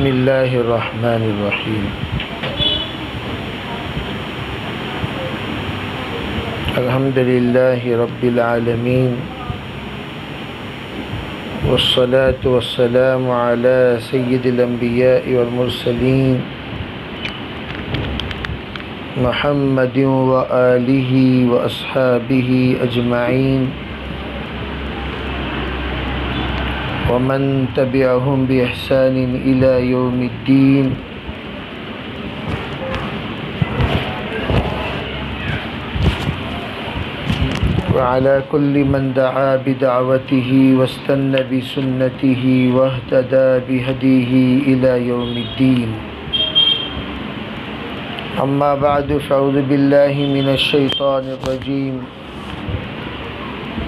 بسم اللہ الرحمن الرحیم۔ الحمد للہ رب العالمین، والصلاة والسلام علی سید الانبیاء والمرسلین، محمد وآلہ واصحابہ اجمعین، ومن تبعهم بإحسان إلى يوم الدين۔ وعلى كل من دعا بدعوته واستنى بسنته واهتدى بهديه إلى يوم الدين۔ أما بعد، فأعوذ بالله من الشيطان الرجيم،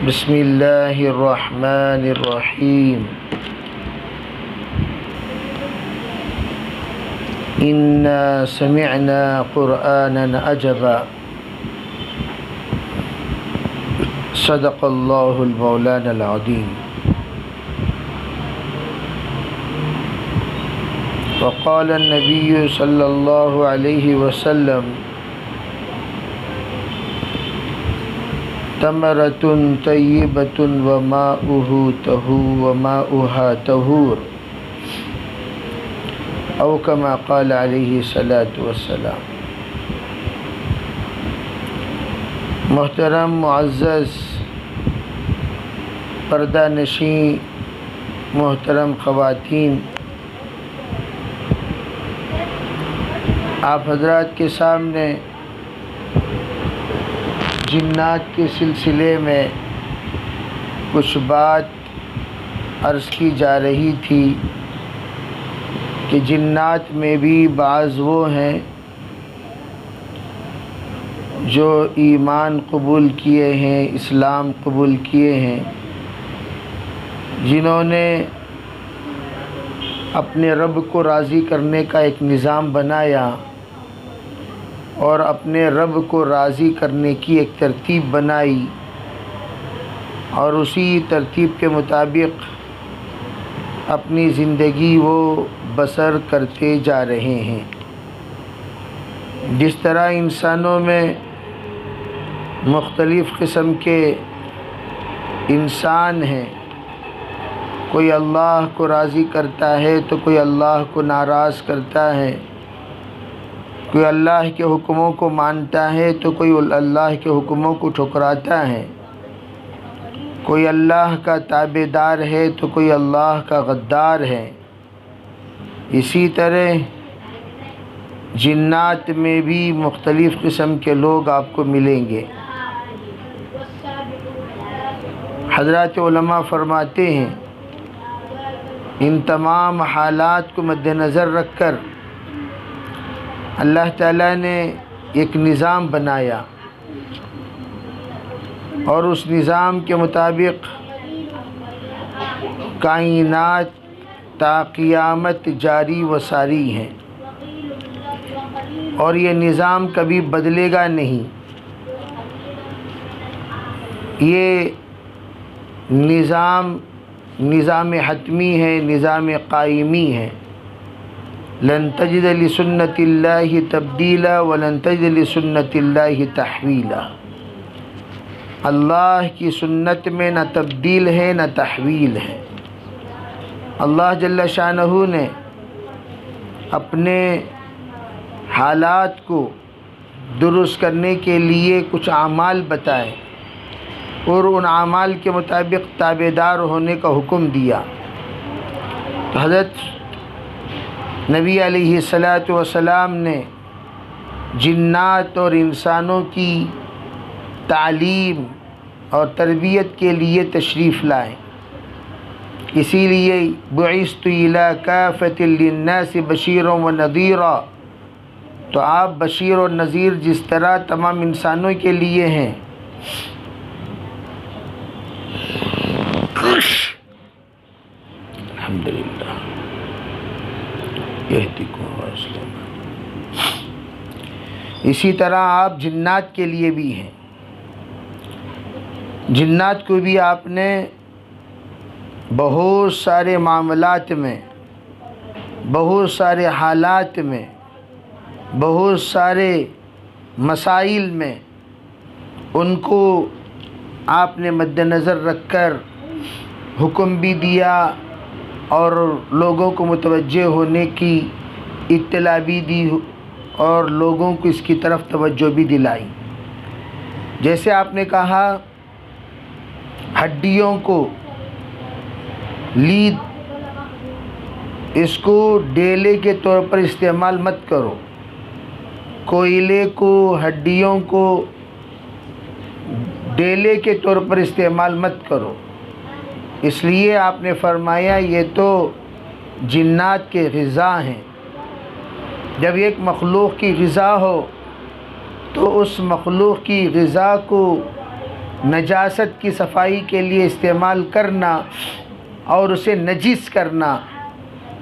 بسم اللہ الرحمن الرحیم۔ انا سمعنا قرآنا عجبا، صدق اللہ المولانا العظیم۔ وقال النبی صلی اللہ علیہ وسلم، تمرۃ طیبۃ وماؤها طہور، او کما قال علیہ الصلاۃ والسلام۔ محترم معزز پردہ نشین محترم خواتین، آپ حضرات کے سامنے جنات کے سلسلے میں کچھ بات عرض کی جا رہی تھی کہ جنات میں بھی بعض وہ ہیں جو ایمان قبول کیے ہیں، اسلام قبول کیے ہیں، جنہوں نے اپنے رب کو راضی کرنے کا ایک نظام بنایا اور اپنے رب کو راضی کرنے کی ایک ترتیب بنائی، اور اسی ترتیب کے مطابق اپنی زندگی وہ بسر کرتے جا رہے ہیں۔ جس طرح انسانوں میں مختلف قسم کے انسان ہیں، کوئی اللہ کو راضی کرتا ہے تو کوئی اللہ کو ناراض کرتا ہے، کوئی اللہ کے حکموں کو مانتا ہے تو کوئی اللہ کے حکموں کو ٹھکراتا ہے، کوئی اللہ کا تابع دار ہے تو کوئی اللہ کا غدار ہے۔ اسی طرح جنات میں بھی مختلف قسم کے لوگ آپ کو ملیں گے۔ حضرات علماء فرماتے ہیں، ان تمام حالات کو مد نظر رکھ کر اللہ تعالیٰ نے ایک نظام بنایا، اور اس نظام کے مطابق کائنات تا قیامت جاری و ساری ہے، اور یہ نظام کبھی بدلے گا نہیں۔ یہ نظام حتمی ہے، نظام قائمی ہے۔ لن تجد لسنت اللہ تبدیلا ولن تجد لسنت اللہ تحویلا۔ اللہ کی سنت میں نہ تبدیل ہے نہ تحویل ہے۔ اللہ جل شانہ نے اپنے حالات کو درست کرنے کے لیے کچھ اعمال بتائے اور ان اعمال کے مطابق تابع دار ہونے کا حکم دیا۔ تو حضرت نبی علیہ الصلاۃ والسلام نے جنات اور انسانوں کی تعلیم اور تربیت کے لیے تشریف لائے۔ اسی لیے بعثت الی کافۃ للناس بشیرا ونذیرا، تو آپ بشیر اور نذیر جس طرح تمام انسانوں کے لیے ہیں، الحمدللہ، اسی طرح آپ جنات کے لیے بھی ہیں۔ جنات کو بھی آپ نے بہت سارے معاملات میں بہت سارے حالات میں، بہت سارے مسائل میں ان کو آپ نے مد نظر رکھ کر حکم بھی دیا اور لوگوں کو متوجہ ہونے کی اطلاع بھی دی اور لوگوں کو اس کی طرف توجہ بھی دلائی۔ جیسے آپ نے کہا ہڈیوں کو لید، اس کو ڈیلے کے طور پر استعمال مت کرو، کوئلے کو، ہڈیوں کو ڈیلے کے طور پر استعمال مت کرو۔ اس لیے آپ نے فرمایا یہ تو جنات کے غذا ہیں۔ جب ایک مخلوق کی غذا ہو تو اس مخلوق کی غذا کو نجاست کی صفائی کے لیے استعمال کرنا اور اسے نجس کرنا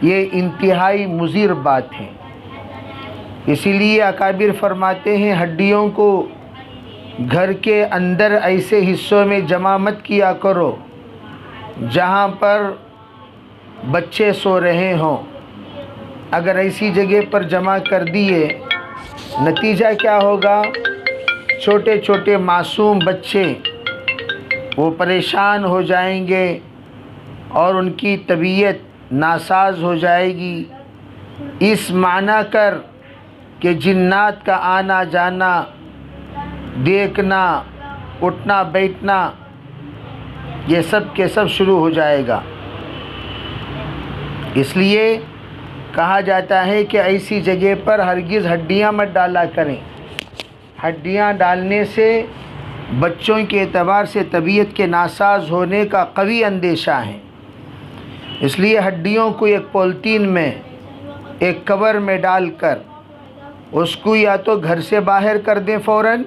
یہ انتہائی مضر بات ہے۔ اسی لیے اکابر فرماتے ہیں ہڈیوں کو گھر کے اندر ایسے حصوں میں جمع مت کیا کرو جہاں پر بچے سو رہے ہوں۔ اگر ایسی جگہ پر جمع کر دیے نتیجہ کیا ہوگا؟ چھوٹے چھوٹے معصوم بچے وہ پریشان ہو جائیں گے اور ان کی طبیعت ناساز ہو جائے گی۔ اس معنی کر کہ جنات کا آنا جانا، دیکھنا، اٹھنا بیٹھنا یہ سب کے سب شروع ہو جائے گا۔ اس لیے کہا جاتا ہے کہ ایسی جگہ پر ہرگز ہڈیاں مت ڈالا کریں۔ ہڈیاں ڈالنے سے بچوں کے اعتبار سے طبیعت کے ناساز ہونے کا قوی اندیشہ ہے۔ اس لیے ہڈیوں کو ایک پولیتھین میں، ایک کور میں ڈال کر اس کو یا تو گھر سے باہر کر دیں فوراً،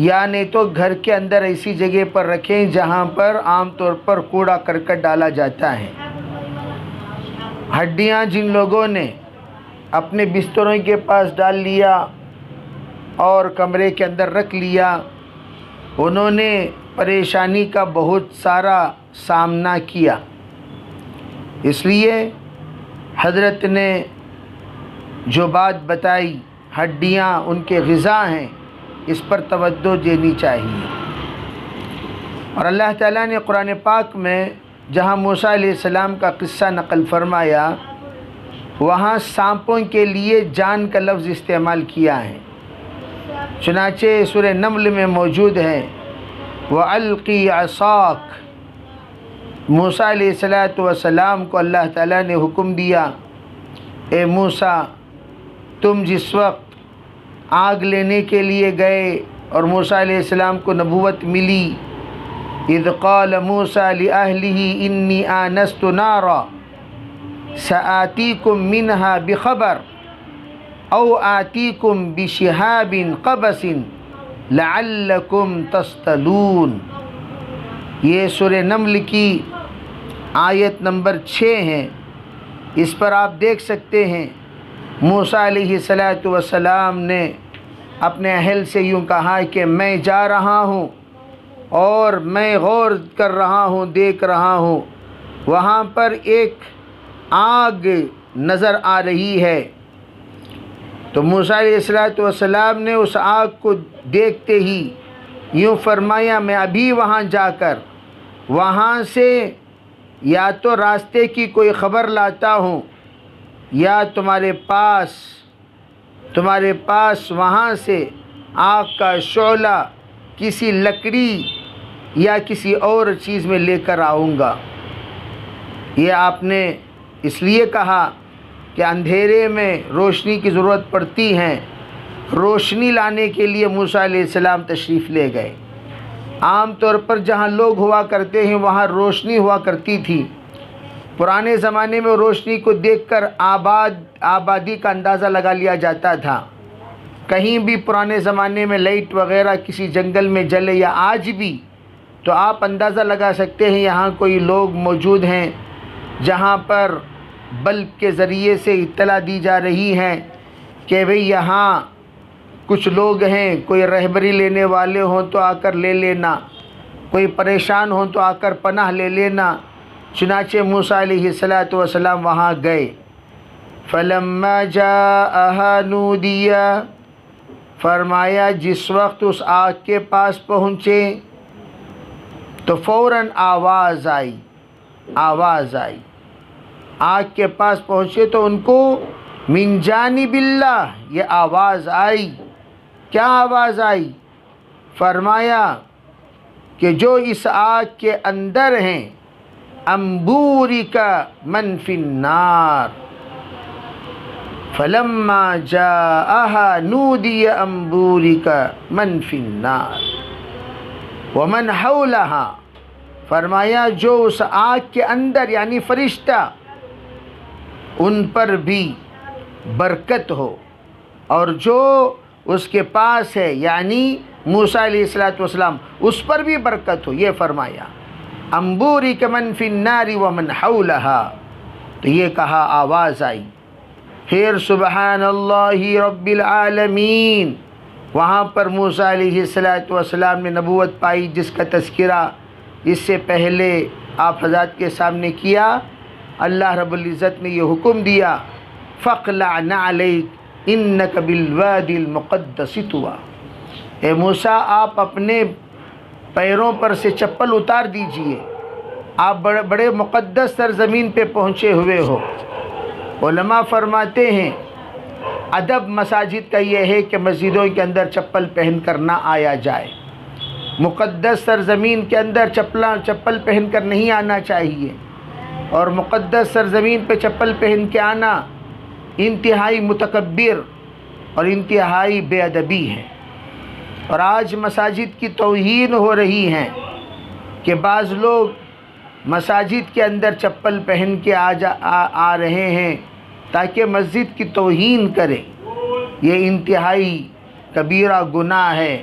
یا نہیں تو گھر کے اندر ایسی جگہ پر رکھیں جہاں پر عام طور پر کوڑا کرکٹ ڈالا جاتا ہے۔ ہڈیاں جن لوگوں نے اپنے بستروں کے پاس ڈال لیا اور کمرے کے اندر رکھ لیا، انہوں نے پریشانی کا بہت سارا سامنا کیا۔ اس لیے حضرت نے جو بات بتائی ہڈیاں ان کے غذا ہیں، اس پر توجہ دینی چاہیے۔ اور اللہ تعالیٰ نے قرآن پاک میں جہاں موسیٰ علیہ السلام کا قصہ نقل فرمایا، وہاں سانپوں کے لیے جان کا لفظ استعمال کیا ہے۔ چنانچہ سورہ نمل میں موجود ہے وَأَلْقِ عَصَاكَ، موسیٰ علیہ السلام کو اللہ تعالیٰ نے حکم دیا، اے موسیٰ تم جس وقت آگ لینے کے لیے گئے اور موسیٰ علیہ السلام کو نبوت ملی، اذ قال موسیٰ لأہلہ انی آنست نارا سآتیکم منہا بخبر او آتیکم بشہاب قبس لعلکم تصطلون۔ یہ سورہ نمل کی آیت نمبر 6 ہے۔ اس پر آپ دیکھ سکتے ہیں موسیٰ علیہ السلام نے اپنے اہل سے یوں کہا کہ میں جا رہا ہوں اور میں غور کر رہا ہوں، دیکھ رہا ہوں، وہاں پر ایک آگ نظر آ رہی ہے۔ تو موسیٰ علیہ السلام نے اس آگ کو دیکھتے ہی یوں فرمایا میں ابھی وہاں جا کر وہاں سے یا تو راستے کی کوئی خبر لاتا ہوں یا تمہارے پاس وہاں سے آگ کا شعلہ کسی لکڑی یا کسی اور چیز میں لے کر آؤں گا۔ یہ آپ نے اس لیے کہا کہ اندھیرے میں روشنی کی ضرورت پڑتی ہے، روشنی لانے کے لیے موسیٰ علیہ السلام تشریف لے گئے۔ عام طور پر جہاں لوگ ہوا کرتے ہیں وہاں روشنی ہوا کرتی تھی۔ پرانے زمانے میں روشنی کو دیکھ کر آبادی کا اندازہ لگا لیا جاتا تھا۔ کہیں بھی پرانے زمانے میں لائٹ وغیرہ کسی جنگل میں جلے یا آج بھی، تو آپ اندازہ لگا سکتے ہیں یہاں کوئی لوگ موجود ہیں جہاں پر بلب کے ذریعے سے اطلاع دی جا رہی ہے کہ بھئی یہاں کچھ لوگ ہیں، کوئی رہبری لینے والے ہوں تو آ کر لے لینا، کوئی پریشان ہوں تو آ کر پناہ لے لینا۔ چنانچہ موسیٰ علیہ السلام وہاں گئے فلما جاءها نودیا، فرمایا جس وقت اس آگ کے پاس پہنچے تو فوراً آواز آئی، آگ کے پاس پہنچے تو ان کو من جانب اللہ یہ آواز آئی۔ کیا آواز آئی؟ فرمایا کہ جو اس آگ کے اندر ہیں انبورک من فی النار فلما جاءها نودی انبورک من فی النار ومن حولها، فرمایا جو اس آگ کے اندر یعنی فرشتہ ان پر بھی برکت ہو، اور جو اس کے پاس ہے یعنی موسیٰ علیہ السلام اس پر بھی برکت ہو، یہ فرمایا انبورک من فی النار ومن حولها، تو یہ کہا آواز آئی۔ پھر سبحان اللہ رب العالمین، وہاں پر موسیٰ علیہ السلام نے نبوت پائی جس کا تذکرہ اس سے پہلے آپ حضرات کے سامنے کیا۔ اللہ رب العزت نے یہ حکم دیا فَاقْلَعْ نَعْلَيْكَ إِنَّكَ بِالْوَادِ الْمُقَدَّسِ طُوَىٰ، اے موسیٰ آپ اپنے پیروں پر سے چپل اتار دیجئے، آپ بڑے مقدس سرزمین پہ پہنچے ہوئے ہو۔ علماء فرماتے ہیں ادب مساجد کا یہ ہے کہ مسجدوں کے اندر چپل پہن کر نہ آیا جائے، مقدس سرزمین کے اندر چپل پہن کر نہیں آنا چاہیے، اور مقدس سرزمین پہ چپل پہن کے آنا انتہائی متکبر اور انتہائی بے ادبی ہے۔ اور آج مساجد کی توہین ہو رہی ہے کہ بعض لوگ مساجد کے اندر چپل پہن کے آ رہے ہیں تاکہ مسجد کی توہین کرے۔ یہ انتہائی کبیرہ گناہ ہے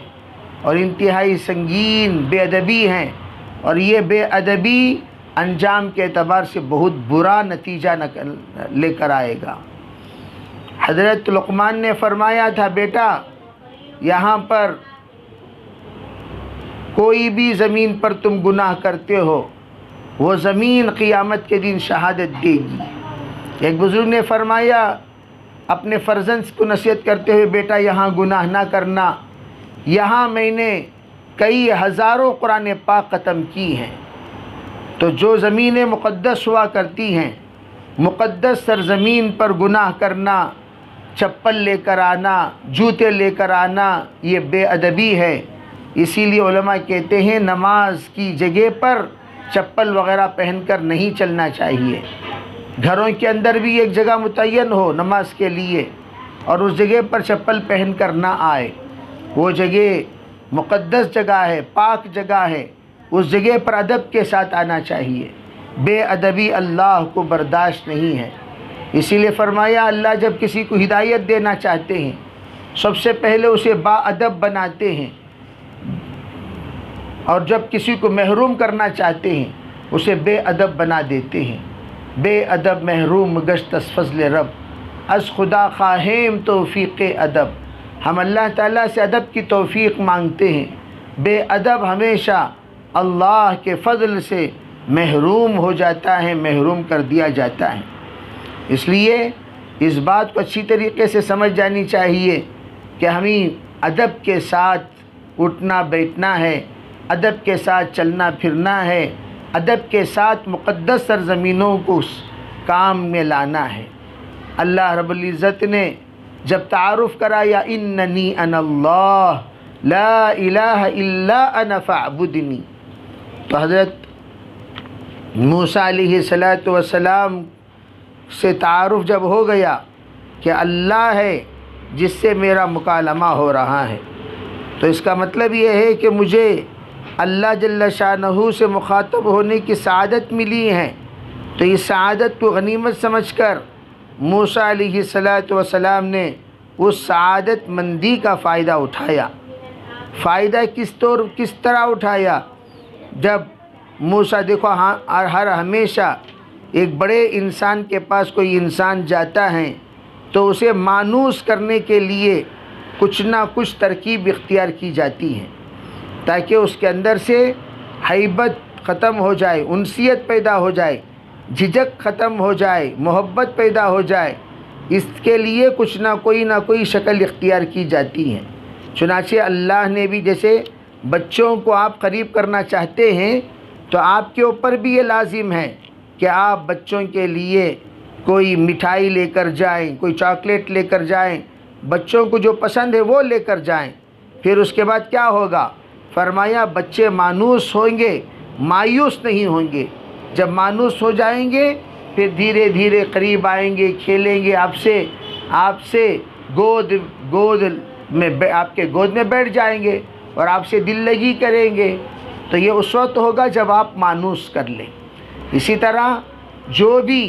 اور انتہائی سنگین بے ادبی ہے، اور یہ بے ادبی انجام کے اعتبار سے بہت برا نتیجہ لے کر آئے گا۔ حضرت لقمان نے فرمایا تھا بیٹا یہاں پر کوئی بھی زمین پر تم گناہ کرتے ہو وہ زمین قیامت کے دن شہادت دے گی۔ ایک بزرگ نے فرمایا اپنے فرزند کو نصیحت کرتے ہوئے بیٹا یہاں گناہ نہ کرنا، یہاں میں نے کئی ہزاروں قرآن پاک ختم کی ہیں، تو جو زمینیں مقدس ہوا کرتی ہیں مقدس سرزمین پر گناہ کرنا، چپل لے کر آنا، جوتے لے کر آنا، یہ بے ادبی ہے۔ اسی لیے علماء کہتے ہیں نماز کی جگہ پر چپل وغیرہ پہن کر نہیں چلنا چاہیے۔ گھروں کے اندر بھی ایک جگہ متعین ہو نماز کے لیے، اور اس جگہ پر چپل پہن کر نہ آئے۔ وہ جگہ مقدس جگہ ہے، پاک جگہ ہے، اس جگہ پر ادب کے ساتھ آنا چاہیے۔ بے ادبی اللہ کو برداشت نہیں ہے۔ اسی لیے فرمایا اللہ جب کسی کو ہدایت دینا چاہتے ہیں سب سے پہلے اسے با ادب بناتے ہیں، اور جب کسی کو محروم کرنا چاہتے ہیں اسے بے ادب بنا دیتے ہیں۔ بے ادب محروم گشت از فضل رب، از خدا خواہیم توفیق ادب، ہم اللہ تعالیٰ سے ادب کی توفیق مانگتے ہیں۔ بے ادب ہمیشہ اللہ کے فضل سے محروم ہو جاتا ہے، محروم کر دیا جاتا ہے۔ اس لیے اس بات کو اچھی طریقے سے سمجھ جانی چاہیے کہ ہمیں ادب کے ساتھ اٹھنا بیٹھنا ہے، ادب کے ساتھ چلنا پھرنا ہے، ادب کے ساتھ مقدس سرزمینوں کو اس کام میں لانا ہے۔ اللہ رب العزت نے جب تعارف کرایا اننی انا اللہ لا الہ الا انا فاعبدنی، تو حضرت موسیٰ علیہ السلام سے تعارف جب ہو گیا کہ اللہ ہے جس سے میرا مکالمہ ہو رہا ہے، تو اس کا مطلب یہ ہے کہ مجھے اللہ جل شانہ سے مخاطب ہونے کی سعادت ملی ہے۔ تو اس سعادت کو غنیمت سمجھ کر موسیٰ علیہ السلام نے اس سعادت مندی کا فائدہ اٹھایا۔ فائدہ کس طرح اٹھایا؟ جب موسیٰ دیکھو ہر ہمیشہ ایک بڑے انسان کے پاس کوئی انسان جاتا ہے تو اسے مانوس کرنے کے لیے کچھ نہ کچھ ترکیب اختیار کی جاتی ہے تاکہ اس کے اندر سے ہیبت ختم ہو جائے، انسیت پیدا ہو جائے، جھجک ختم ہو جائے، محبت پیدا ہو جائے۔ اس کے لیے کچھ نہ کوئی شکل اختیار کی جاتی ہیں۔ چنانچہ اللہ نے بھی جیسے بچوں کو آپ قریب کرنا چاہتے ہیں تو آپ کے اوپر بھی یہ لازم ہے کہ آپ بچوں کے لیے کوئی مٹھائی لے کر جائیں، کوئی چاکلیٹ لے کر جائیں، بچوں کو جو پسند ہے وہ لے کر جائیں۔ پھر اس کے بعد کیا ہوگا؟ فرمایا بچے مانوس ہوں گے، مایوس نہیں ہوں گے۔ جب مانوس ہو جائیں گے پھر دھیرے دھیرے قریب آئیں گے، کھیلیں گے آپ سے آپ کے گود میں بیٹھ جائیں گے اور آپ سے دل لگی کریں گے۔ تو یہ اس وقت ہوگا جب آپ مانوس کر لیں۔ اسی طرح جو بھی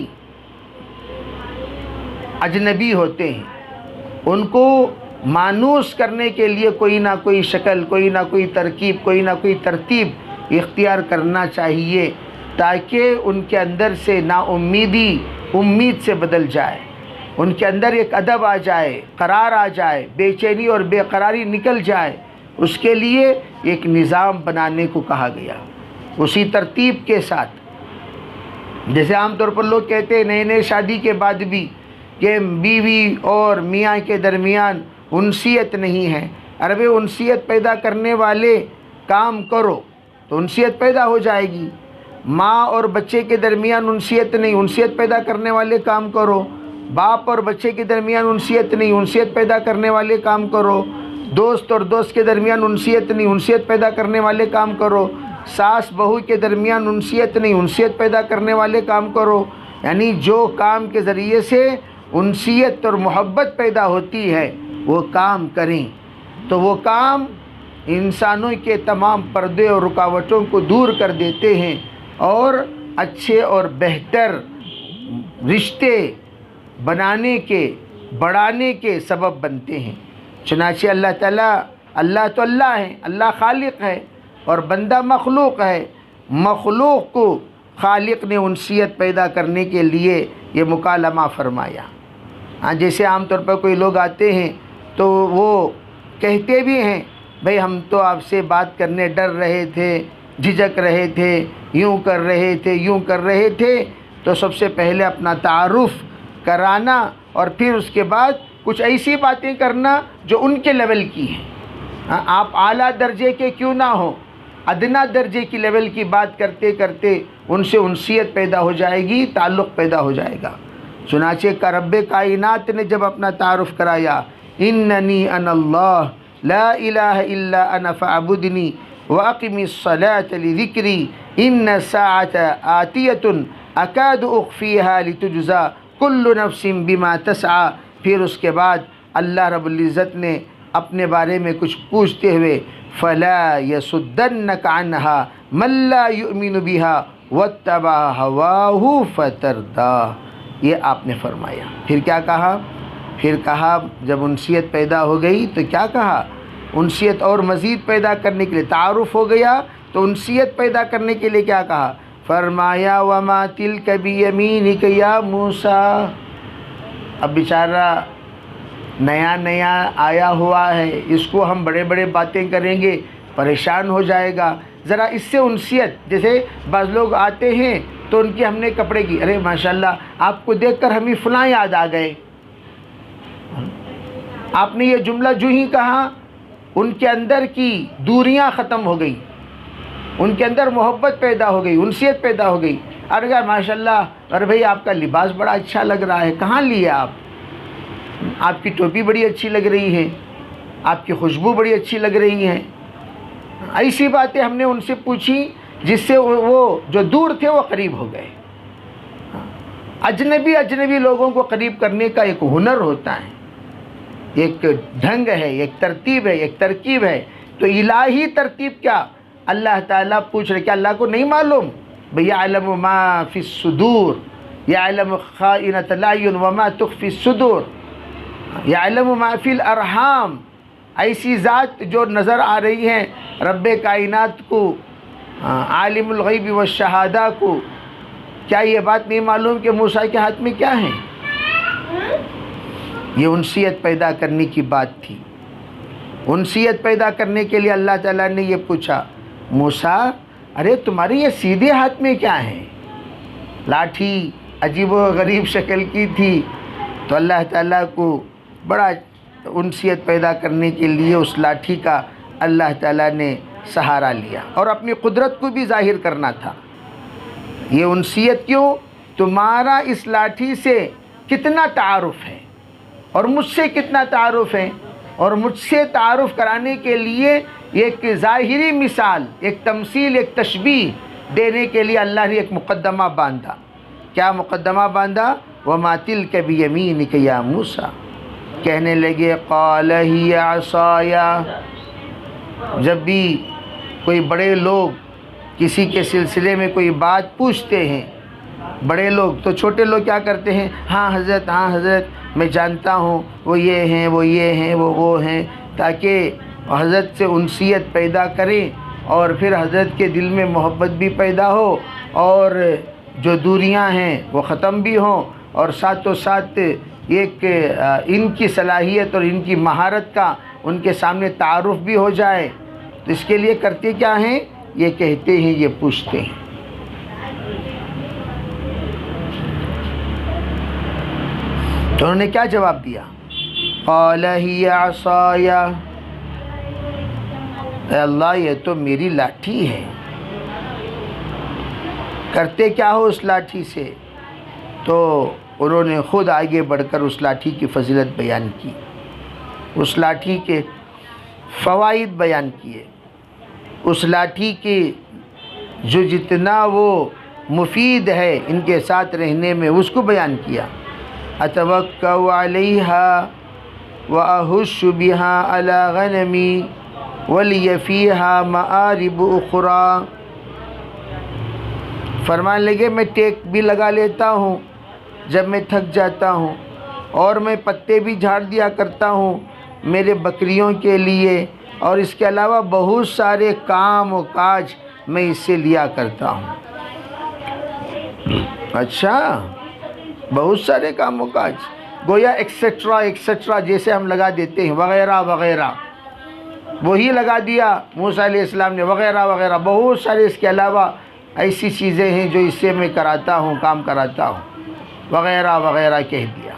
اجنبی ہوتے ہیں ان کو مانوس کرنے کے لیے کوئی نہ کوئی شکل، کوئی نہ کوئی ترکیب، کوئی نہ کوئی ترتیب اختیار کرنا چاہیے تاکہ ان کے اندر سے نا امیدی امید سے بدل جائے، ان کے اندر ایک ادب آ جائے، قرار آ جائے، بے چینی اور بے قراری نکل جائے۔ اس کے لیے ایک نظام بنانے کو کہا گیا، اسی ترتیب کے ساتھ۔ جیسے عام طور پر لوگ کہتے ہیں نئے شادی کے بعد بھی کہ بیوی اور میاں کے درمیان انسیت نہیں ہے۔ عربی انسیت پیدا کرنے والے کام کرو تو انسیت پیدا ہو جائے گی۔ ماں اور بچے کے درمیان انسیت نہیں، انسیت پیدا کرنے والے کام کرو۔ باپ اور بچے کے درمیان انسیت نہیں، انسیت پیدا کرنے والے کام کرو۔ دوست اور دوست کے درمیان انسیت نہیں، انسیت پیدا کرنے والے کام کرو۔ ساس بہو کے درمیان انسیت نہیں، انسیت پیدا کرنے والے کام کرو۔ یعنی جو کام کے ذریعے سے انسیت اور محبت پیدا ہوتی ہے وہ کام کریں، تو وہ کام انسانوں کے تمام پردے اور رکاوٹوں کو دور کر دیتے ہیں اور اچھے اور بہتر رشتے بنانے کے، بڑھانے کے سبب بنتے ہیں۔ چنانچہ اللہ تعالیٰ، اللہ تو اللہ ہے، اللہ خالق ہے اور بندہ مخلوق ہے۔ مخلوق کو خالق نے انسیت پیدا کرنے کے لیے یہ مکالمہ فرمایا۔ جیسے عام طور پر کوئی لوگ آتے ہیں تو وہ کہتے بھی ہیں بھئی ہم تو آپ سے بات کرنے ڈر رہے تھے، جھجک رہے تھے، یوں کر رہے تھے۔ تو سب سے پہلے اپنا تعارف کرانا اور پھر اس کے بعد کچھ ایسی باتیں کرنا جو ان کے لیول کی ہیں۔ آپ اعلیٰ درجے کے کیوں نہ ہوں، ادنا درجے کی لیول کی بات کرتے کرتے ان سے انسیت پیدا ہو جائے گی، تعلق پیدا ہو جائے گا۔ چنانچہ رب کائنات نے جب اپنا تعارف کرایا، اننی انا اللہ لا الہ الا انا فاعبدنی واقم الصلاۃ لذکری ان الساعۃ آتیۃ اکاد اخفیہا لتجزا کل نفس بما تسعی۔ پھر اس کے بعد اللہ رب العزت نے اپنے بارے میں کچھ پوچھتے ہوئے فلا یصدنک عنہا من لا یؤمن بہا واتبع ہواہ فتردی، یہ آپ نے فرمایا۔ پھر کیا کہا؟ پھر کہا جب انسیت پیدا ہو گئی تو کیا کہا؟ انسیت اور مزید پیدا کرنے کے لیے تعارف ہو گیا تو انسیت پیدا کرنے کے لیے کیا کہا؟ فرمایا وما تلک بیمینک یا موسیٰ۔ اب بیچارہ نیا آیا ہوا ہے، اس کو ہم بڑے باتیں کریں گے پریشان ہو جائے گا۔ ذرا اس سے انسیت، جیسے بعض لوگ آتے ہیں تو ان کی ہم نے کپڑے کی، ارے ماشاءاللہ آپ کو دیکھ کر ہمیں فلاں یاد آ گئے۔ آپ نے یہ جملہ جو ہی کہا ان کے اندر کی دوریاں ختم ہو گئی، ان کے اندر محبت پیدا ہو گئی، انسیت پیدا ہو گئی۔ ارے ماشاءاللہ، ارے بھائی آپ کا لباس بڑا اچھا لگ رہا ہے، کہاں لیا آپ کی ٹوپی بڑی اچھی لگ رہی ہے، آپ کی خوشبو بڑی اچھی لگ رہی ہے۔ ایسی باتیں ہم نے ان سے پوچھی جس سے وہ جو دور تھے وہ قریب ہو گئے۔ اجنبی لوگوں کو قریب کرنے کا ایک ہنر ہوتا ہے، ایک ڈھنگ ہے، ایک ترتیب ہے، ایک ترکیب ہے۔ تو الہی ترتیب کیا اللہ تعالیٰ پوچھ رہے، کیا اللہ کو نہیں معلوم؟ یعلم ما فی الصدور، یعلم خائنۃ الاعین وما تخفی الصدور، یعلم ما فی الارحام۔ ایسی ذات جو نظر آ رہی ہیں رب کائنات کو، عالم الغیب والشہادہ کو، کیا یہ بات نہیں معلوم کہ موسیٰ کے ہاتھ میں کیا ہے؟ یہ انسیت پیدا کرنے کی بات تھی۔ انسیت پیدا کرنے کے لیے اللہ تعالیٰ نے یہ پوچھا، موسیٰ ارے تمہارے یہ سیدھے ہاتھ میں کیا ہے؟ لاٹھی عجیب و غریب شکل کی تھی، تو اللہ تعالیٰ کو بڑا انسیت پیدا کرنے کے لیے اس لاٹھی کا اللہ تعالیٰ نے سہارا لیا اور اپنی قدرت کو بھی ظاہر کرنا تھا۔ یہ انسیت کیوں؟ تمہارا اس لاٹھی سے کتنا تعارف ہے اور مجھ سے کتنا تعارف ہے، اور مجھ سے تعارف کرانے کے لیے ایک ظاہری مثال، ایک تمثیل، ایک تشبیہ دینے کے لیے اللہ نے ایک مقدمہ باندھا۔ کیا مقدمہ باندھا؟ وَمَا تِلْكَ بِيَمِينِكَ يَا موسیٰ، کہنے لگے قَالَ هِيَ عَصَايَ۔ جب بھی کوئی بڑے لوگ کسی کے سلسلے میں کوئی بات پوچھتے ہیں، بڑے لوگ تو چھوٹے لوگ کیا کرتے ہیں؟ ہاں حضرت، ہاں حضرت، میں جانتا ہوں، وہ یہ ہیں، وہ یہ ہیں، وہ ہیں، تاکہ حضرت سے انسیت پیدا کریں اور پھر حضرت کے دل میں محبت بھی پیدا ہو اور جو دوریاں ہیں وہ ختم بھی ہوں، اور ساتھ ساتھ ایک ان کی صلاحیت اور ان کی مہارت کا ان کے سامنے تعارف بھی ہو جائے۔ تو اس کے لیے کرتے کیا ہیں؟ یہ کہتے ہیں، یہ پوچھتے ہیں۔ تو انہوں نے کیا جواب دیا؟ قال ہی عصای، اے اللہ یہ تو میری لاٹھی ہے، کرتے کیا ہو اس لاٹھی سے؟ تو انہوں نے خود آگے بڑھ کر اس لاٹھی کی فضیلت بیان کی، اس لاٹھی کے فوائد بیان کیے، اس لاٹھی کے جو جتنا وہ مفید ہے ان کے ساتھ رہنے میں اس کو بیان کیا۔ اتوکأ علیہا واہش بہا علی غنمی ولی فیہا مآرب اخری، فرمانے لگے میں ٹیک بھی لگا لیتا ہوں جب میں تھک جاتا ہوں، اور میں پتے بھی جھاڑ دیا کرتا ہوں میرے بکریوں کے لیے، اور اس کے علاوہ بہت سارے کام و کاج میں اس سے لیا کرتا ہوں۔ اچھا، بہت سارے کام و کاج، گویا ایکسٹرا ایکسٹرا جیسے ہم لگا دیتے ہیں، وغیرہ وغیرہ، وہی لگا دیا موسیٰ علیہ السلام نے، وغیرہ وغیرہ، بہت سارے اس کے علاوہ ایسی چیزیں ہیں جو اس سے میں کراتا ہوں، کام کراتا ہوں، وغیرہ وغیرہ کہہ دیا۔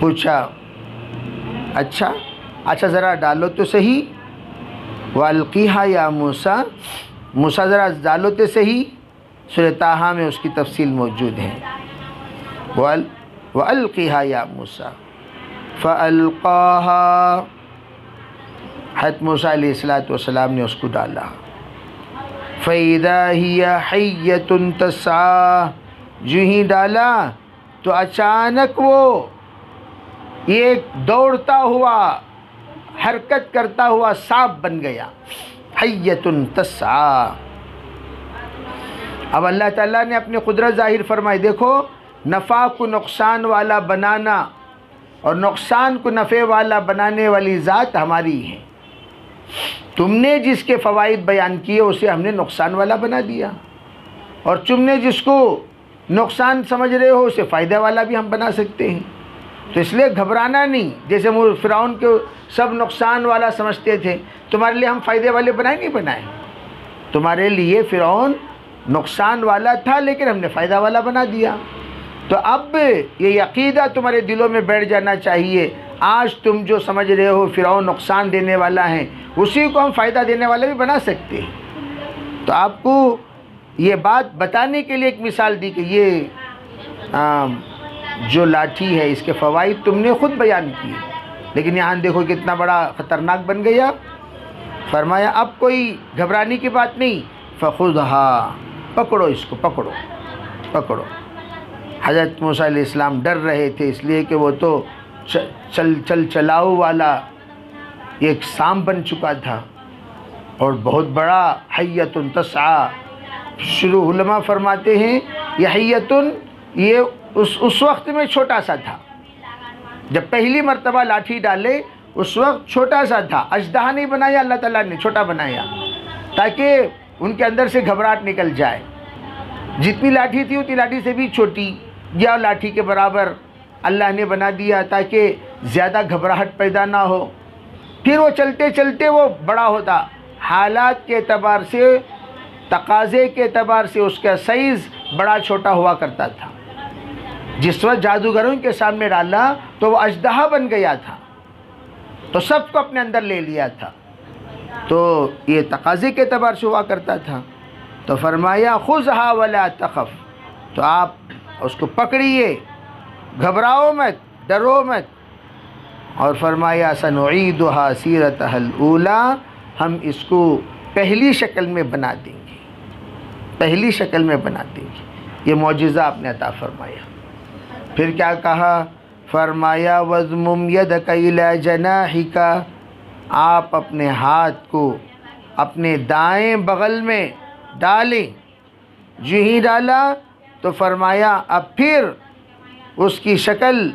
پوچھا اچھا ذرا ڈالو تو صحیح، وَأَلْقِیہا یا موسیٰ، موسیٰ ذرا ڈالو تو صحیح، سورہ طٰہٰ میں اس کی تفصیل موجود ہے۔ وَأَلْقِیہا یا موسیٰ فَأَلْقَاهَا، حضرت موسیٰ علیہ السلام نے اس کو ڈالا۔ فَإِذَا هِيَ حَيَّةٌ تَسْعَىٰ، جو ہی ڈالا تو اچانک وہ ایک دوڑتا ہوا، حرکت کرتا ہوا سانپ بن گیا، حَيَّةٌ تَسْعَىٰ۔ اب اللہ تعالیٰ نے اپنی قدرت ظاہر فرمائی، دیکھو نفع کو نقصان والا بنانا اور نقصان کو نفع والا بنانے والی ذات ہماری ہے۔ تم نے جس کے فوائد بیان کیے اسے ہم نے نقصان والا بنا دیا، اور تم نے جس کو نقصان سمجھ رہے ہو اسے فائدہ والا بھی ہم بنا سکتے ہیں۔ تو اس لیے گھبرانا نہیں، جیسے فرعون کو سب نقصان والا سمجھتے تھے، تمہارے لیے ہم فائدے والے نہیں بنائے، تمہارے لیے فرعون نقصان والا تھا لیکن ہم نے فائدہ والا بنا دیا۔ تو اب یہ عقیدہ تمہارے دلوں میں بیٹھ جانا چاہیے، آج تم جو سمجھ رہے ہو فرعون نقصان دینے والا ہے، اسی کو ہم فائدہ دینے والا بھی بنا سکتے ہیں۔ تو آپ کو یہ بات بتانے کے لیے ایک مثال دی کہ یہ جو لاٹھی ہے اس کے فوائد تم نے خود بیان کیے، لیکن یہاں دیکھو کتنا بڑا خطرناک بن گیا۔ فرمایا اب کوئی گھبرانے کی بات نہیں، فَخُذْهَا، پکڑو اس کو، پکڑو۔ حضرت موسیٰ علیہ السلام ڈر رہے تھے اس لیے کہ وہ تو چلاؤ والا ایک سانپ بن چکا تھا اور بہت بڑا، حیۃ تسعیٰ۔ شروع علماء فرماتے ہیں یہ حیۃ، یہ اس وقت میں چھوٹا سا تھا، جب پہلی مرتبہ لاٹھی ڈالے اس وقت چھوٹا سا تھا، اژدہا نہیں بنایا اللہ تعالیٰ نے، چھوٹا بنایا تاکہ ان کے اندر سے گھبراہٹ نکل جائے۔ جتنی لاٹھی تھی اتنی لاٹھی سے بھی چھوٹی یا لاٹھی کے برابر اللہ نے بنا دیا تاکہ زیادہ گھبراہٹ پیدا نہ ہو۔ پھر وہ چلتے چلتے وہ بڑا ہوتا، حالات کے اعتبار سے، تقاضے کے اعتبار سے اس کا سائز بڑا چھوٹا ہوا کرتا تھا۔ جس وقت جادوگروں کے سامنے ڈالا تو وہ اژدہا بن گیا تھا، تو سب کو اپنے اندر لے لیا تھا، تو یہ تقاضے کے اعتبار سے ہوا کرتا تھا۔ تو فرمایا خذھا ولا تخف، تو آپ اس کو پکڑیے، گھبراؤ مت، ڈرو مت، اور فرمایا سنعیدھا سیرتھا الاولیٰ، ہم اس کو پہلی شکل میں بنا دیں گے، پہلی شکل میں بنا دیں گے۔ یہ معجزہ آپ نے عطا فرمایا۔ پھر کیا کہا؟ فرمایا وَاضْمُمْ يَدَكَ إِلَىٰ جَنَاحِكَ، آپ اپنے ہاتھ کو اپنے دائیں بغل میں ڈالیں۔ جو ہی ڈالا تو فرمایا اب پھر اس کی شکل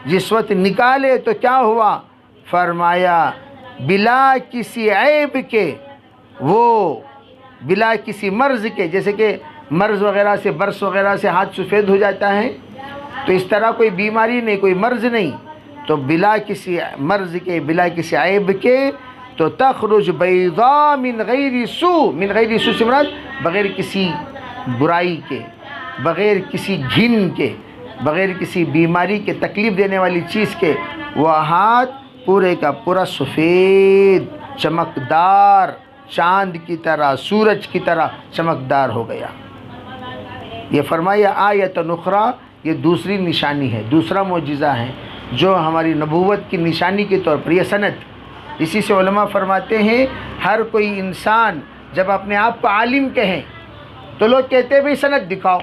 جس وقت نکالے تو کیا ہوا؟ فرمایا بلا کسی عیب کے، وہ بلا کسی مرض کے، جیسے کہ مرض وغیرہ سے، برس وغیرہ سے ہاتھ سفید ہو جاتا ہے، تو اس طرح کوئی بیماری نہیں، کوئی مرض نہیں، تو بلا کسی مرض کے، بلا کسی عیب کے، تو تخرج بیضاء من غیر سوء، من غیر سوء سے مراد بغیر کسی برائی کے، بغیر کسی گھن کے، بغیر کسی بیماری کے، تکلیف دینے والی چیز کے، وہ ہاتھ پورے کا پورا سفید چمکدار چاند کی طرح، سورج کی طرح چمکدار ہو گیا۔ یہ فرمایا آیت اخری، یہ دوسری نشانی ہے، دوسرا معجزہ ہے جو ہماری نبوت کی نشانی کے طور پر، یہ سند۔ اسی سے علماء فرماتے ہیں ہر کوئی انسان جب اپنے آپ کو عالم کہیں تو لوگ کہتے ہیں بھئی سند دکھاؤ،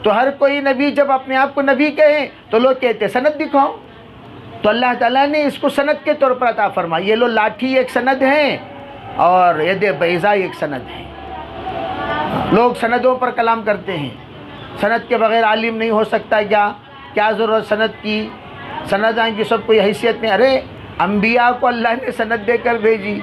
تو ہر کوئی نبی جب اپنے آپ کو نبی کہیں تو لوگ کہتے ہیں سند دکھاؤ، تو اللہ تعالیٰ نے اس کو سند کے طور پر عطا فرمایا۔ یہ لو لاٹھی ایک سند ہے اور ید بیضاء ایک سند ہے۔ لوگ سندوں پر کلام کرتے ہیں، سند کے بغیر عالم نہیں ہو سکتا، کیا ضرورت سند کی، سند آئیں کی سب کوئی حیثیت نہیں۔ ارے انبیاء کو اللہ نے سند دے کر بھیجی،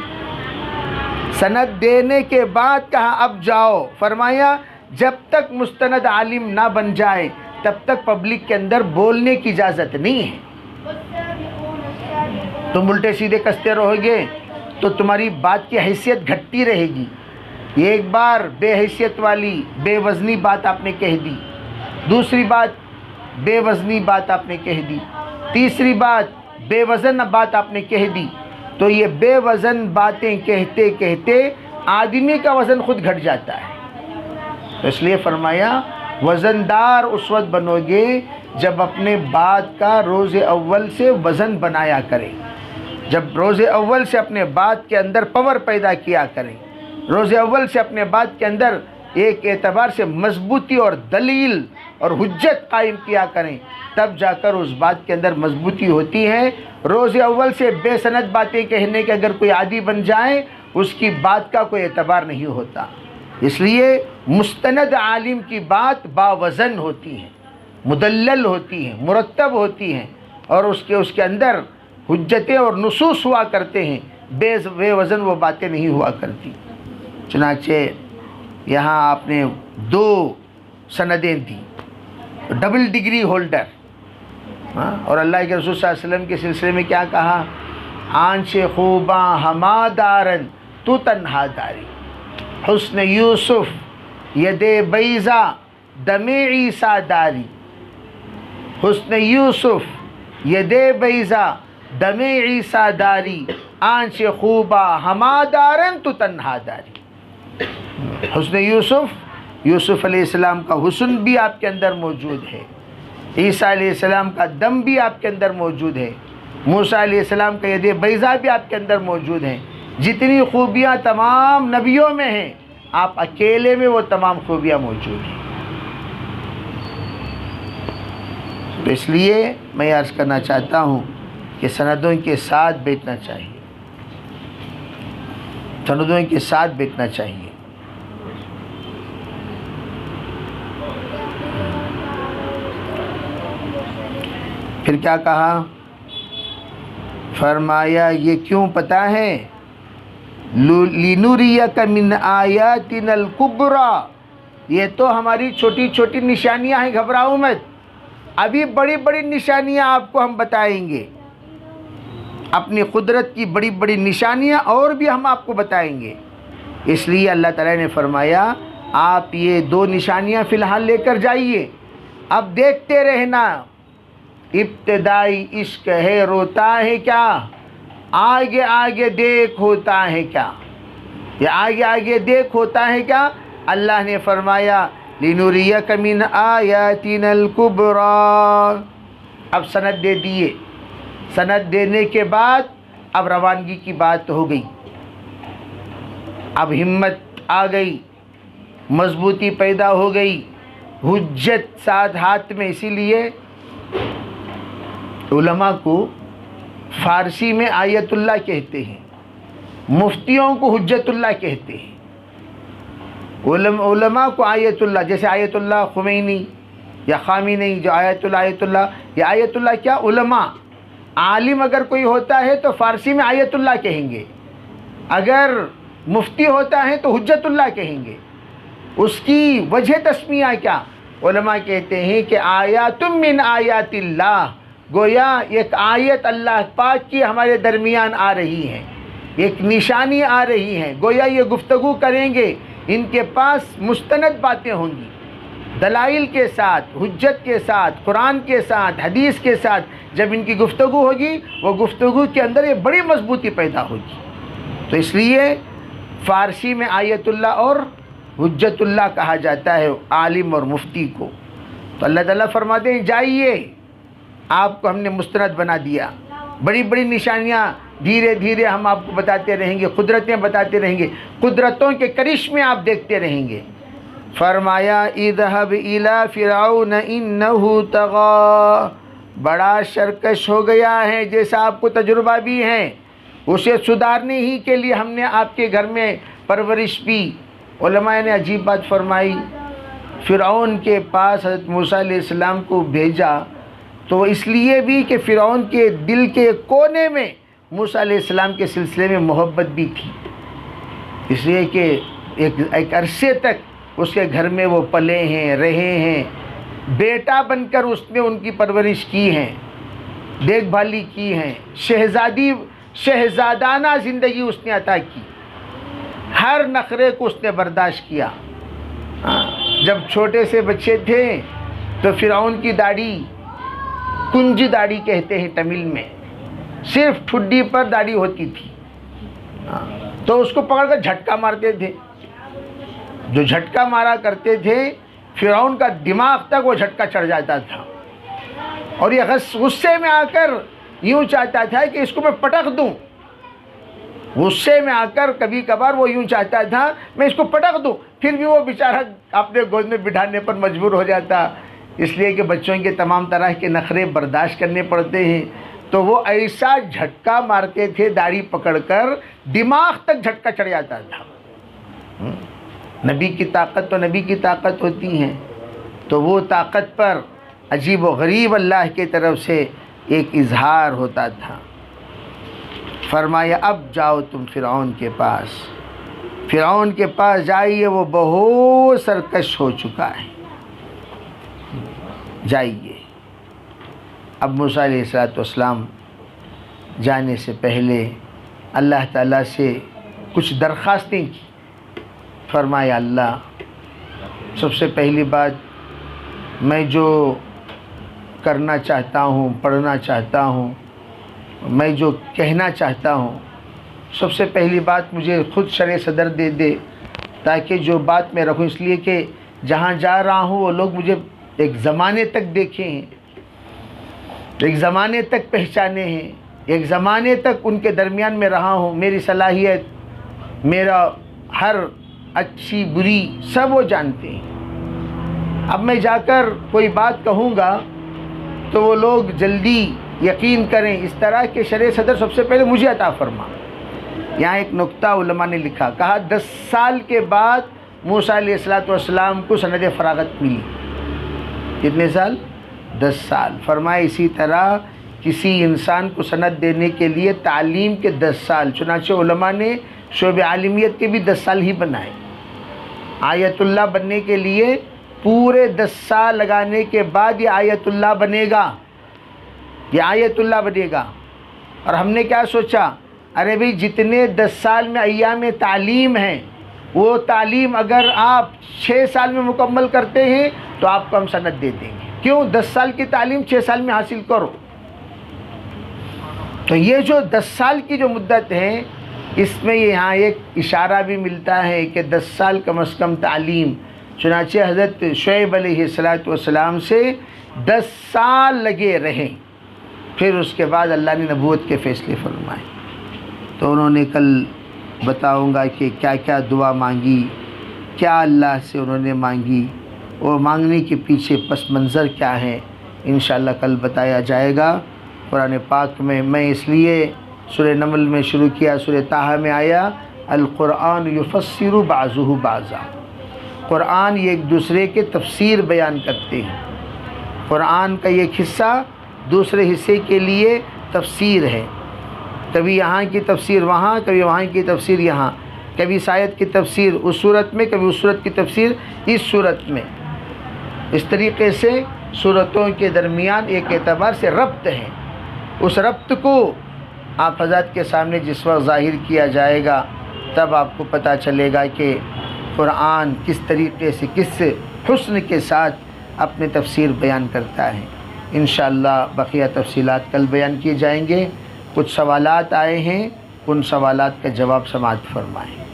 سند دینے کے بعد کہا اب جاؤ، فرمایا جب تک مستند عالم نہ بن جائے تب تک پبلک کے اندر بولنے کی اجازت نہیں ہے۔ تم الٹے سیدھے کستے رہو گے تو تمہاری بات کی حیثیت گھٹتی رہے گی۔ ایک بار بے حیثیت والی بے وزنی بات آپ نے کہہ دی، دوسری بات بے وزنی بات آپ نے کہہ دی، تیسری بات بے وزن بات آپ نے کہہ دی، تو یہ بے وزن باتیں کہتے کہتے آدمی کا وزن خود گھٹ جاتا ہے۔ تو اس لیے فرمایا وزندار اس وقت بنو گے جب اپنے بات کا روز اول سے وزن بنایا کریں، جب روز اول سے اپنے بات کے اندر پاور پیدا کیا کریں، روز اول سے اپنے بات کے اندر ایک اعتبار سے مضبوطی اور دلیل اور حجت قائم کیا کریں، تب جا کر اس بات کے اندر مضبوطی ہوتی ہے۔ روز اول سے بے سند باتیں کہنے کے اگر کوئی عادی بن جائے اس کی بات کا کوئی اعتبار نہیں ہوتا۔ اس لیے مستند عالم کی بات باوزن ہوتی ہے، مدلل ہوتی ہیں، مرتب ہوتی ہیں، اور اس کے اندر حجتیں اور نصوص ہوا کرتے ہیں، بے وزن وہ باتیں نہیں ہوا کرتی۔ چنانچہ یہاں آپ نے دو سندیں دی، ڈبل ڈگری ہولڈر، اور اللہ کے رسول صلی اللہ علیہ وسلم کے سلسلے میں کیا کہا؟ آنچ خوباں ہما دارن تو تنہا داری، حسن یوسف ید بیضا دم عیسیٰ داری، حسن یوسف ید بیضا دم عیسیٰ داری، آنچ خوبا ہما دارن تو تنہا داری۔ حسن یوسف علیہ السلام کا حسن بھی آپ کے اندر موجود ہے، عیسیٰ علیہ السلام کا دم بھی آپ کے اندر موجود ہے، موسیٰ علیہ السلام کا ید بیضا بھی آپ کے اندر موجود ہیں۔ جتنی خوبیاں تمام نبیوں میں ہیں آپ اکیلے میں وہ تمام خوبیاں موجود ہیں۔ تو اس لیے میں عرض کرنا چاہتا ہوں کہ سندوں کے ساتھ بیٹھنا چاہیے، سندوں کے ساتھ بیٹھنا چاہیے۔ پھر کیا کہا؟ فرمایا یہ کیوں پتہ ہے؟ لِنُرِيَكَ مِنْ آيَاتِنَا الْكُبْرَى، یہ تو ہماری چھوٹی چھوٹی نشانیاں ہیں، گھبراؤ مت، ابھی بڑی بڑی نشانیاں آپ کو ہم بتائیں گے، اپنی قدرت کی بڑی بڑی نشانیاں اور بھی ہم آپ کو بتائیں گے۔ اس لیے اللہ تعالیٰ نے فرمایا آپ یہ دو نشانیاں فی الحال لے کر جائیے، اب دیکھتے رہنا، ابتدائی عشق ہے روتا ہے کیا، آگے آگے دیکھ ہوتا ہے کیا، یہ آگے آگے دیکھ ہوتا ہے کیا؟ اللہ نے فرمایا لِنُرِيَكَ مِنْ آيَاتِنَا الْكُبْرَى۔ اب سند دے دیے، سند دینے کے بعد اب روانگی کی بات ہو گئی، اب ہمت آ گئی، مضبوطی پیدا ہو گئی، حجت ساتھ ہاتھ میں۔ اسی لیے علماء کو فارسی میں آیت اللہ کہتے ہیں، مفتیوں کو حجت اللہ کہتے ہیں، علماء کو آیت اللہ، جیسے آیت اللہ خمینی یا خامنئی جو آیت اللہ، یہ آیت اللہ کیا؟ علماء۔ عالم اگر کوئی ہوتا ہے تو فارسی میں آیت اللہ کہیں گے، اگر مفتی ہوتا ہے تو حجت اللہ کہیں گے۔ اس کی وجہ تسمیہ کیا؟ علماء کہتے ہیں کہ آیات من آیات اللہ، گویا ایک آیت اللہ پاک کی ہمارے درمیان آ رہی ہے، ایک نشانی آ رہی ہے، گویا یہ گفتگو کریں گے، ان کے پاس مستند باتیں ہوں گی، دلائل کے ساتھ، حجت کے ساتھ، قرآن کے ساتھ، حدیث کے ساتھ۔ جب ان کی گفتگو ہوگی، وہ گفتگو کے اندر یہ بڑی مضبوطی پیدا ہوگی۔ تو اس لیے فارسی میں آیت اللہ اور حجت اللہ کہا جاتا ہے عالم اور مفتی کو۔ تو اللہ تعالیٰ فرماتے ہیں جائیے، آپ کو ہم نے مستند بنا دیا، بڑی بڑی نشانیاں دھیرے دھیرے ہم آپ کو بتاتے رہیں گے، قدرتیں بتاتے رہیں گے، قدرتوں کے کرشمے آپ دیکھتے رہیں گے۔ فرمایا اذهب الى فرعون انه طغى، بڑا سرکش ہو گیا ہے، جیسا آپ کو تجربہ بھی ہے، اسے سدھارنے ہی کے لیے ہم نے آپ کے گھر میں پرورش بھی۔ علماء نے عجیب بات فرمائی، فرعون کے پاس حضرت موسیٰ علیہ السلام کو بھیجا تو اس لیے بھی کہ فرعون کے دل کے کونے میں موسیٰ علیہ السلام کے سلسلے میں محبت بھی تھی، اس لیے کہ ایک عرصے تک اس کے گھر میں وہ پلے ہیں، رہے ہیں، بیٹا بن کر اس نے ان کی پرورش کی ہے، دیکھ بھالی کی ہے، شہزادانہ زندگی اس نے عطا کی، ہر نخرے کو اس نے برداشت کیا۔ جب چھوٹے سے بچے تھے تو فرعون کی داڑھی، کنج داڑھی کہتے ہیں تمل میں، صرف ٹھڈی پر داڑھی ہوتی تھی، تو اس کو پکڑ کر جھٹکا مارتے تھے، جو جھٹکا مارا کرتے تھے فرعون کا دماغ تک وہ جھٹکا چڑھ جاتا تھا، اور یہ غصے میں آ کر یوں چاہتا تھا کہ اس کو میں پٹک دوں، غصے میں آ کر کبھی کبھار وہ یوں چاہتا تھا میں اس کو پٹک دوں، پھر بھی وہ بیچارہ اپنے گود میں بٹھانے پر مجبور ہو جاتا، اس لیے کہ بچوں کے تمام طرح کے نخرے برداشت کرنے پڑتے ہیں۔ تو وہ ایسا جھٹکا مارتے تھے داڑھی پکڑ کر، دماغ تک جھٹکا چڑھ جاتا تھا۔ نبی کی طاقت تو نبی کی طاقت ہوتی ہے، تو وہ طاقت پر عجیب و غریب اللہ کی طرف سے ایک اظہار ہوتا تھا۔ فرمایا اب جاؤ تم فرعون کے پاس، فرعون کے پاس جائیے، وہ بہت سرکش ہو چکا ہے، جائیے۔ اب موسیٰ علیہ السلام جانے سے پہلے اللہ تعالیٰ سے کچھ درخواستیں کی۔ فرمایا اللہ، سب سے پہلی بات میں جو کرنا چاہتا ہوں، پڑھنا چاہتا ہوں، میں جو کہنا چاہتا ہوں، سب سے پہلی بات مجھے خود شرع صدر دے دے، تاکہ جو بات میں رکھوں، اس لیے کہ جہاں جا رہا ہوں وہ لوگ مجھے ایک زمانے تک دیکھے ہیں، ایک زمانے تک پہچانے ہیں، ایک زمانے تک ان کے درمیان میں رہا ہوں، میری صلاحیت، میرا ہر اچھی بری سب وہ جانتے ہیں۔ اب میں جا کر کوئی بات کہوں گا تو وہ لوگ جلدی یقین کریں، اس طرح کے شرع صدر سب سے پہلے مجھے عطا فرما۔ یہاں ایک نقطہ علماء نے لکھا، کہا 10 سال کے بعد موسیٰ علیہ السلام کو سند فراغت ملی۔ کتنے سال؟ 10 سال۔ فرمایا اسی طرح کسی انسان کو سند دینے کے لیے تعلیم کے 10 سال، چنانچہ علماء نے شعبہ عالمیت کے بھی 10 سال ہی بنائے۔ آیت اللہ بننے کے لیے پورے 10 سال لگانے کے بعد یہ آیت اللہ بنے گا، یہ آیت اللہ بنے گا۔ اور ہم نے کیا سوچا، ارے بھئی جتنے 10 سال میں ایام تعلیم ہیں، وہ تعلیم اگر آپ 6 سال میں مکمل کرتے ہیں تو آپ کو ہم سند دے دیں گے۔ کیوں 10 سال کی تعلیم 6 سال میں حاصل کرو؟ تو یہ جو 10 سال کی جو مدت ہے، اس میں یہاں ایک اشارہ بھی ملتا ہے کہ 10 سال کم از کم تعلیم، چنانچہ حضرت شعیب علیہ السلام سے 10 سال لگے رہے، پھر اس کے بعد اللہ نے نبوت کے فیصلے فرمائے۔ تو انہوں نے کل بتاؤں گا کہ کیا کیا دعا مانگی، کیا اللہ سے انہوں نے مانگی، اور مانگنے کے پیچھے پس منظر کیا ہے، انشاءاللہ کل بتایا جائے گا۔ قرآن پاک میں اس لیے سورہ نمل میں شروع کیا، سورہ طٰہٰ میں آیا القرآن یفسر بعضہ بعضا، قرآن یہ ایک دوسرے کے تفسیر بیان کرتے ہیں۔ قرآن کا ایک حصہ دوسرے حصے کے لیے تفسیر ہے، کبھی یہاں کی تفسیر وہاں، کبھی وہاں کی تفسیر یہاں، کبھی اس آیت کی تفسیر اس صورت میں، کبھی اس صورت کی تفسیر اس صورت میں۔ اس طریقے سے صورتوں کے درمیان ایک اعتبار سے ربط ہے، اس ربط کو آپ حضرات کے سامنے جس وقت ظاہر کیا جائے گا تب آپ کو پتہ چلے گا کہ قرآن کس طریقے سے، کس حسن کے ساتھ اپنے تفسیر بیان کرتا ہے۔ انشاءاللہ بقیہ تفصیلات کل بیان کیے جائیں گے۔ کچھ سوالات آئے ہیں، ان سوالات کا جواب سماعت فرمائیں۔